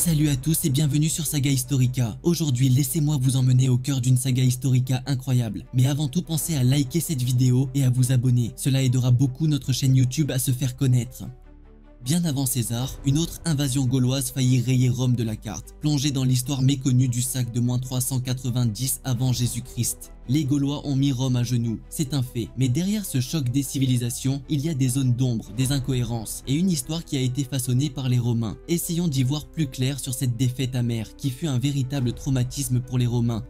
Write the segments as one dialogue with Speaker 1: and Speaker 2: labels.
Speaker 1: Salut à tous et bienvenue sur Saga Historica. Aujourd'hui, laissez-moi vous emmener au cœur d'une saga historica incroyable. Mais avant tout, pensez à liker cette vidéo et à vous abonner. Cela aidera beaucoup notre chaîne YouTube à se faire connaître. Bien avant César, une autre invasion gauloise faillit rayer Rome de la carte, plongée dans l'histoire méconnue du sac de -390 avant Jésus-Christ. Les Gaulois ont mis Rome à genoux, c'est un fait, mais derrière ce choc des civilisations, il y a des zones d'ombre, des incohérences, et une histoire qui a été façonnée par les Romains. Essayons d'y voir plus clair sur cette défaite amère, qui fut un véritable traumatisme pour les Romains.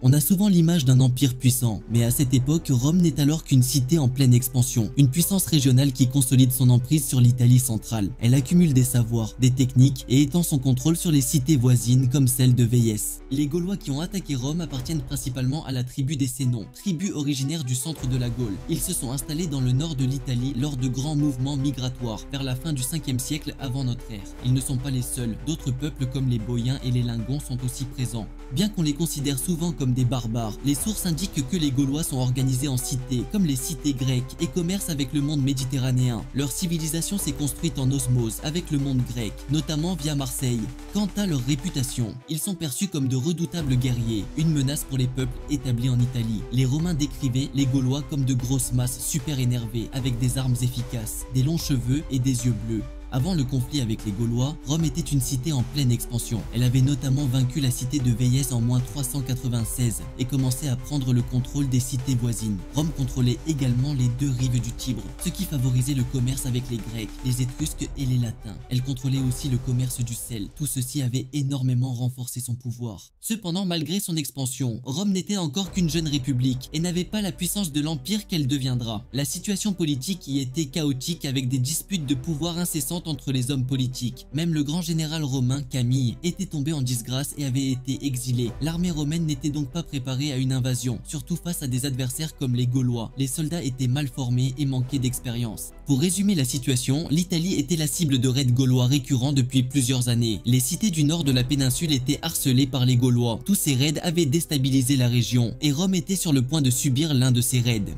Speaker 1: On a souvent l'image d'un empire puissant, mais à cette époque, Rome n'est alors qu'une cité en pleine expansion, une puissance régionale qui consolide son emprise sur l'Italie centrale. Elle accumule des savoirs, des techniques et étend son contrôle sur les cités voisines comme celle de Véies. Les Gaulois qui ont attaqué Rome appartiennent principalement à la tribu des Sénons, tribu originaire du centre de la Gaule. Ils se sont installés dans le nord de l'Italie lors de grands mouvements migratoires vers la fin du 5e siècle avant notre ère. Ils ne sont pas les seuls, d'autres peuples comme les Boïens et les Lingons sont aussi présents. Bien qu'on les considère souvent comme des barbares, les sources indiquent que les Gaulois sont organisés en cités, comme les cités grecques, et commercent avec le monde méditerranéen. Leur civilisation s'est construite en osmose avec le monde grec, notamment via Marseille. Quant à leur réputation, ils sont perçus comme de redoutables guerriers, une menace pour les peuples établis en Italie. Les Romains décrivaient les Gaulois comme de grosses masses super énervées, avec des armes efficaces, des longs cheveux et des yeux bleus. Avant le conflit avec les Gaulois, Rome était une cité en pleine expansion. Elle avait notamment vaincu la cité de Véies en -396 et commençait à prendre le contrôle des cités voisines. Rome contrôlait également les deux rives du Tibre, ce qui favorisait le commerce avec les Grecs, les Étrusques et les Latins. Elle contrôlait aussi le commerce du sel. Tout ceci avait énormément renforcé son pouvoir. Cependant, malgré son expansion, Rome n'était encore qu'une jeune république et n'avait pas la puissance de l'empire qu'elle deviendra. La situation politique y était chaotique avec des disputes de pouvoir incessantes entre les hommes politiques. Même le grand général romain Camille était tombé en disgrâce et avait été exilé. L'armée romaine n'était donc pas préparée à une invasion, surtout face à des adversaires comme les Gaulois. Les soldats étaient mal formés et manquaient d'expérience. Pour résumer la situation, l'Italie était la cible de raids gaulois récurrents depuis plusieurs années. Les cités du nord de la péninsule étaient harcelées par les Gaulois. Tous ces raids avaient déstabilisé la région et Rome était sur le point de subir l'un de ces raids.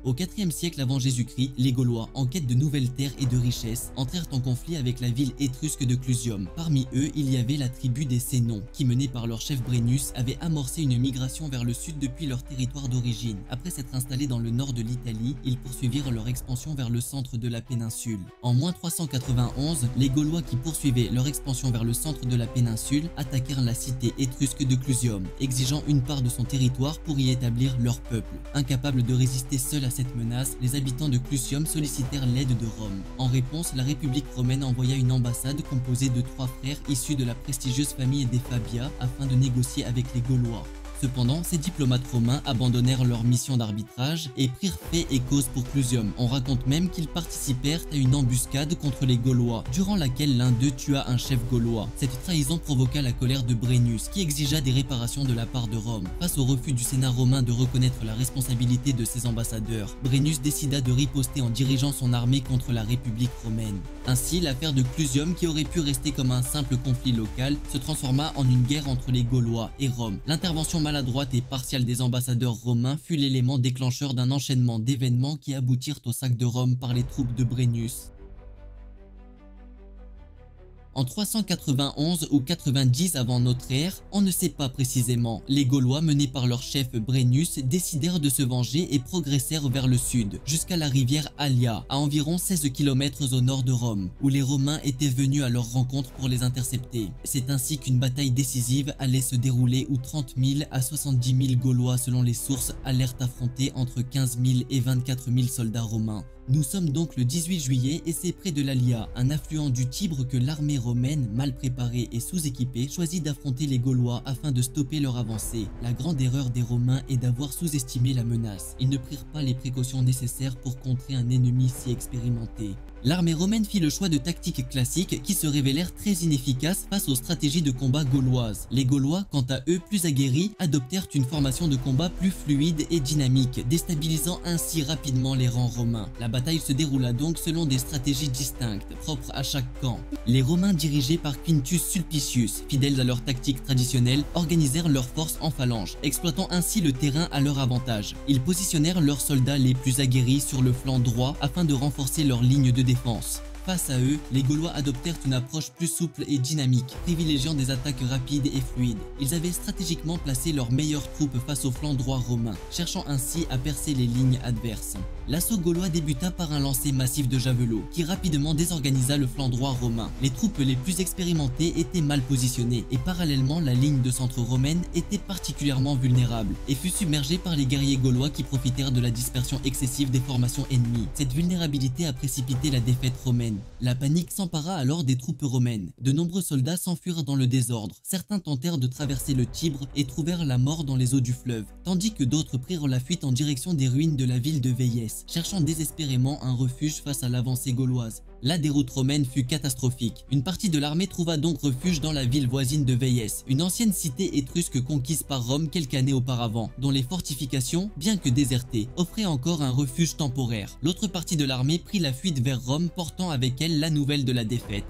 Speaker 1: Au IVe siècle avant Jésus-Christ, les Gaulois, en quête de nouvelles terres et de richesses, entrèrent en conflit avec la ville étrusque de Clusium. Parmi eux, il y avait la tribu des Sénons, qui menée par leur chef Brennus, avait amorcé une migration vers le sud depuis leur territoire d'origine. Après s'être installés dans le nord de l'Italie, ils poursuivirent leur expansion vers le centre de la péninsule. En -391, les Gaulois qui poursuivaient leur expansion vers le centre de la péninsule attaquèrent la cité étrusque de Clusium, exigeant une part de son territoire pour y établir leur peuple. Incapables de résister seuls à cette menace, les habitants de Clusium sollicitèrent l'aide de Rome. En réponse, la République romaine envoya une ambassade composée de 3 frères issus de la prestigieuse famille des Fabia afin de négocier avec les Gaulois. Cependant, ces diplomates romains abandonnèrent leur mission d'arbitrage et prirent fait et cause pour Clusium. On raconte même qu'ils participèrent à une embuscade contre les Gaulois, durant laquelle l'un d'eux tua un chef gaulois. Cette trahison provoqua la colère de Brennus, qui exigea des réparations de la part de Rome. Face au refus du Sénat romain de reconnaître la responsabilité de ses ambassadeurs, Brennus décida de riposter en dirigeant son armée contre la République romaine. Ainsi, l'affaire de Clusium, qui aurait pu rester comme un simple conflit local, se transforma en une guerre entre les Gaulois et Rome. L'intervention maladroite et partiale des ambassadeurs romains fut l'élément déclencheur d'un enchaînement d'événements qui aboutirent au sac de Rome par les troupes de Brennus. En 391 ou 90 avant notre ère, on ne sait pas précisément, les Gaulois menés par leur chef Brennus décidèrent de se venger et progressèrent vers le sud, jusqu'à la rivière Allia, à environ 16 km au nord de Rome, où les Romains étaient venus à leur rencontre pour les intercepter. C'est ainsi qu'une bataille décisive allait se dérouler où 30 000 à 70 000 Gaulois selon les sources allèrent affronter entre 15 000 et 24 000 soldats romains. Nous sommes donc le 18 juillet et c'est près de l'Allia, un affluent du Tibre, que l'armée romaine, mal préparée et sous-équipée, choisit d'affronter les Gaulois afin de stopper leur avancée. La grande erreur des Romains est d'avoir sous-estimé la menace. Ils ne prirent pas les précautions nécessaires pour contrer un ennemi si expérimenté. L'armée romaine fit le choix de tactiques classiques qui se révélèrent très inefficaces face aux stratégies de combat gauloises. Les Gaulois, quant à eux plus aguerris, adoptèrent une formation de combat plus fluide et dynamique, déstabilisant ainsi rapidement les rangs romains. La bataille se déroula donc selon des stratégies distinctes, propres à chaque camp. Les Romains, dirigés par Quintus Sulpicius, fidèles à leur tactique traditionnelle, organisèrent leurs forces en phalange, exploitant ainsi le terrain à leur avantage. Ils positionnèrent leurs soldats les plus aguerris sur le flanc droit afin de renforcer leur ligne de défense. Face à eux, les Gaulois adoptèrent une approche plus souple et dynamique, privilégiant des attaques rapides et fluides. Ils avaient stratégiquement placé leurs meilleures troupes face au flanc droit romain, cherchant ainsi à percer les lignes adverses. L'assaut gaulois débuta par un lancer massif de javelots, qui rapidement désorganisa le flanc droit romain. Les troupes les plus expérimentées étaient mal positionnées, et parallèlement la ligne de centre romaine était particulièrement vulnérable, et fut submergée par les guerriers gaulois qui profitèrent de la dispersion excessive des formations ennemies. Cette vulnérabilité a précipité la défaite romaine. La panique s'empara alors des troupes romaines. De nombreux soldats s'enfuirent dans le désordre. Certains tentèrent de traverser le Tibre et trouvèrent la mort dans les eaux du fleuve, tandis que d'autres prirent la fuite en direction des ruines de la ville de Véies, cherchant désespérément un refuge face à l'avancée gauloise. La déroute romaine fut catastrophique. Une partie de l'armée trouva donc refuge dans la ville voisine de Véies, une ancienne cité étrusque conquise par Rome quelques années auparavant, dont les fortifications, bien que désertées, offraient encore un refuge temporaire. L'autre partie de l'armée prit la fuite vers Rome, portant avec elle la nouvelle de la défaite.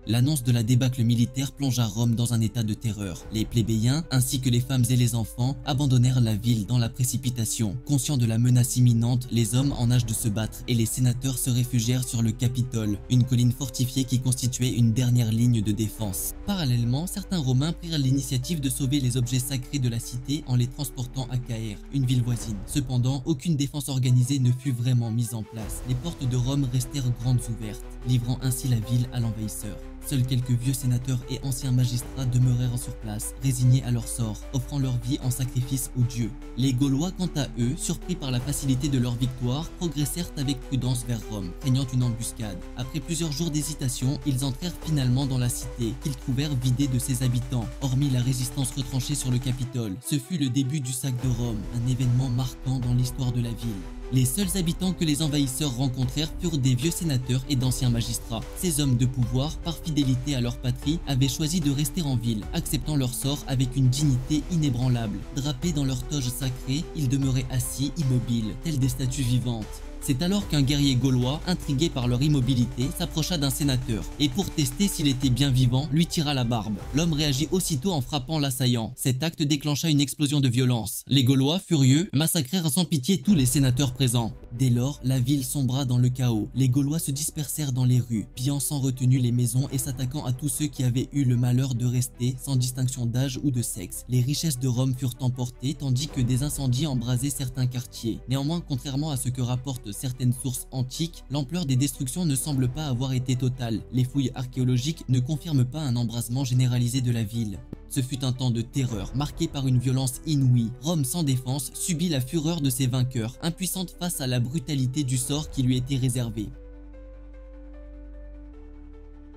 Speaker 1: L'annonce de la débâcle militaire plongea Rome dans un état de terreur. Les plébéiens, ainsi que les femmes et les enfants, abandonnèrent la ville dans la précipitation. Conscients de la menace imminente, les hommes en âge de se battre et les sénateurs se réfugièrent sur le Capitole, une colline fortifiée qui constituait une dernière ligne de défense. Parallèlement, certains Romains prirent l'initiative de sauver les objets sacrés de la cité en les transportant à Caere, une ville voisine. Cependant, aucune défense organisée ne fut vraiment mise en place. Les portes de Rome restèrent grandes ouvertes, livrant ainsi la ville à l'envahisseur. Seuls quelques vieux sénateurs et anciens magistrats demeurèrent sur place, résignés à leur sort, offrant leur vie en sacrifice aux dieux. Les Gaulois, quant à eux, surpris par la facilité de leur victoire, progressèrent avec prudence vers Rome, craignant une embuscade. Après plusieurs jours d'hésitation, ils entrèrent finalement dans la cité, qu'ils trouvèrent vidée de ses habitants, hormis la résistance retranchée sur le Capitole. Ce fut le début du sac de Rome, un événement marquant dans l'histoire de la ville. Les seuls habitants que les envahisseurs rencontrèrent furent des vieux sénateurs et d'anciens magistrats. Ces hommes de pouvoir, par fidélité à leur patrie, avaient choisi de rester en ville, acceptant leur sort avec une dignité inébranlable. Drapés dans leurs toges sacrées, ils demeuraient assis, immobiles, tels des statues vivantes. C'est alors qu'un guerrier gaulois, intrigué par leur immobilité, s'approcha d'un sénateur et pour tester s'il était bien vivant, lui tira la barbe. L'homme réagit aussitôt en frappant l'assaillant. Cet acte déclencha une explosion de violence. Les Gaulois, furieux, massacrèrent sans pitié tous les sénateurs présents. Dès lors, la ville sombra dans le chaos. Les Gaulois se dispersèrent dans les rues, pillant sans retenue les maisons et s'attaquant à tous ceux qui avaient eu le malheur de rester, sans distinction d'âge ou de sexe. Les richesses de Rome furent emportées, tandis que des incendies embrasaient certains quartiers. Néanmoins, contrairement à ce que rapportent certaines sources antiques, l'ampleur des destructions ne semble pas avoir été totale. Les fouilles archéologiques ne confirment pas un embrasement généralisé de la ville. Ce fut un temps de terreur, marqué par une violence inouïe. Rome sans défense subit la fureur de ses vainqueurs, impuissante face à la brutalité du sort qui lui était réservé.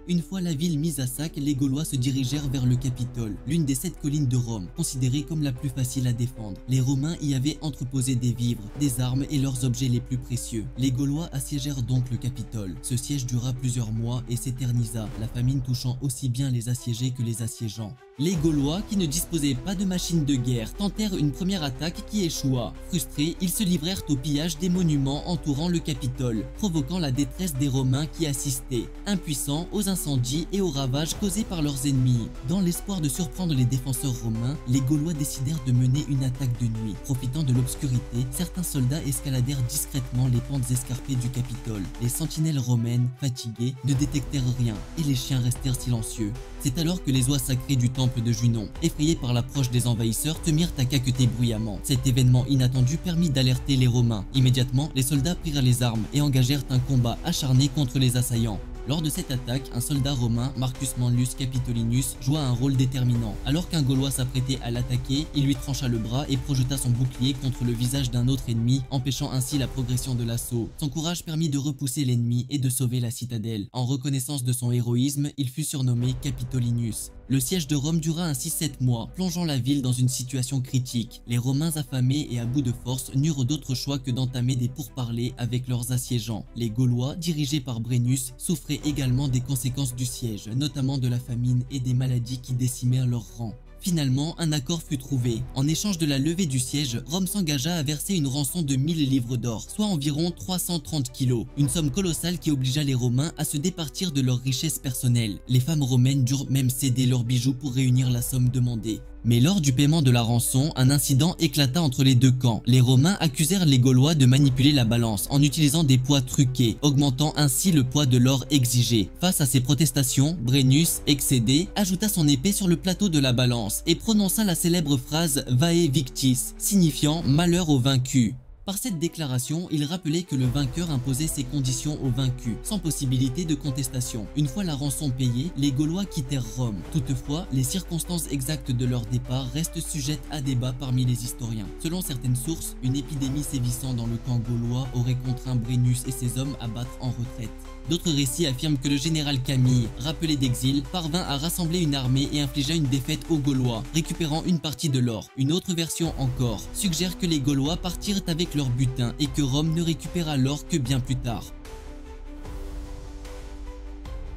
Speaker 1: Une fois la ville mise à sac, les Gaulois se dirigèrent vers le Capitole, l'une des 7 collines de Rome, considérée comme la plus facile à défendre. Les Romains y avaient entreposé des vivres, des armes et leurs objets les plus précieux. Les Gaulois assiégèrent donc le Capitole. Ce siège dura plusieurs mois et s'éternisa, la famine touchant aussi bien les assiégés que les assiégeants. Les Gaulois, qui ne disposaient pas de machines de guerre, tentèrent une première attaque qui échoua. Frustrés, ils se livrèrent au pillage des monuments entourant le Capitole, provoquant la détresse des Romains qui assistaient, impuissants aux incendies et aux ravages causés par leurs ennemis. Dans l'espoir de surprendre les défenseurs romains, les Gaulois décidèrent de mener une attaque de nuit. Profitant de l'obscurité, certains soldats escaladèrent discrètement les pentes escarpées du Capitole. Les sentinelles romaines, fatiguées, ne détectèrent rien et les chiens restèrent silencieux. C'est alors que les oies sacrées du temple de Junon, effrayés par l'approche des envahisseurs, se mirent à caqueter bruyamment. Cet événement inattendu permit d'alerter les Romains. Immédiatement, les soldats prirent les armes et engagèrent un combat acharné contre les assaillants. Lors de cette attaque, un soldat romain, Marcus Manlius Capitolinus, joua un rôle déterminant. Alors qu'un Gaulois s'apprêtait à l'attaquer, il lui trancha le bras et projeta son bouclier contre le visage d'un autre ennemi, empêchant ainsi la progression de l'assaut. Son courage permit de repousser l'ennemi et de sauver la citadelle. En reconnaissance de son héroïsme, il fut surnommé Capitolinus. Le siège de Rome dura ainsi 7 mois, plongeant la ville dans une situation critique. Les Romains affamés et à bout de force n'eurent d'autre choix que d'entamer des pourparlers avec leurs assiégeants. Les Gaulois, dirigés par Brennus, souffraient également des conséquences du siège, notamment de la famine et des maladies qui décimèrent leurs rangs. Finalement, un accord fut trouvé. En échange de la levée du siège, Rome s'engagea à verser une rançon de 1000 livres d'or, soit environ 330 kilos, une somme colossale qui obligea les Romains à se départir de leurs richesses personnelles. Les femmes romaines durent même céder leurs bijoux pour réunir la somme demandée. Mais lors du paiement de la rançon, un incident éclata entre les deux camps. Les Romains accusèrent les Gaulois de manipuler la balance en utilisant des poids truqués, augmentant ainsi le poids de l'or exigé. Face à ces protestations, Brennus, excédé, ajouta son épée sur le plateau de la balance et prononça la célèbre phrase « Vae victis », signifiant « malheur aux vaincus ». Par cette déclaration, il rappelait que le vainqueur imposait ses conditions aux vaincus, sans possibilité de contestation. Une fois la rançon payée, les Gaulois quittèrent Rome. Toutefois, les circonstances exactes de leur départ restent sujettes à débat parmi les historiens. Selon certaines sources, une épidémie sévissant dans le camp gaulois aurait contraint Brennus et ses hommes à battre en retraite. D'autres récits affirment que le général Camille, rappelé d'exil, parvint à rassembler une armée et infligea une défaite aux Gaulois, récupérant une partie de l'or. Une autre version encore suggère que les Gaulois partirent avec leur butin et que Rome ne récupéra l'or que bien plus tard.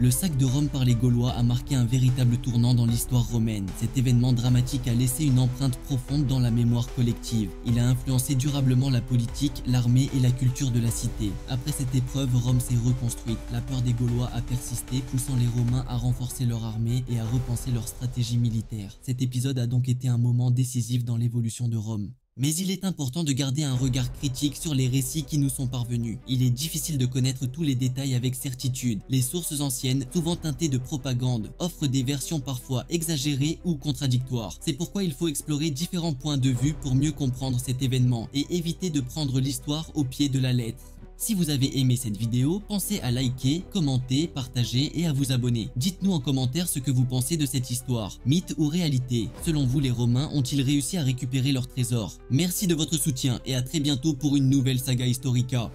Speaker 1: Le sac de Rome par les Gaulois a marqué un véritable tournant dans l'histoire romaine. Cet événement dramatique a laissé une empreinte profonde dans la mémoire collective. Il a influencé durablement la politique, l'armée et la culture de la cité. Après cette épreuve, Rome s'est reconstruite. La peur des Gaulois a persisté, poussant les Romains à renforcer leur armée et à repenser leur stratégie militaire. Cet épisode a donc été un moment décisif dans l'évolution de Rome. Mais il est important de garder un regard critique sur les récits qui nous sont parvenus. Il est difficile de connaître tous les détails avec certitude. Les sources anciennes, souvent teintées de propagande, offrent des versions parfois exagérées ou contradictoires. C'est pourquoi il faut explorer différents points de vue pour mieux comprendre cet événement et éviter de prendre l'histoire au pied de la lettre. Si vous avez aimé cette vidéo, pensez à liker, commenter, partager et à vous abonner. Dites-nous en commentaire ce que vous pensez de cette histoire. Mythe ou réalité? Selon vous, les Romains ont-ils réussi à récupérer leur trésor? Merci de votre soutien et à très bientôt pour une nouvelle saga Historica.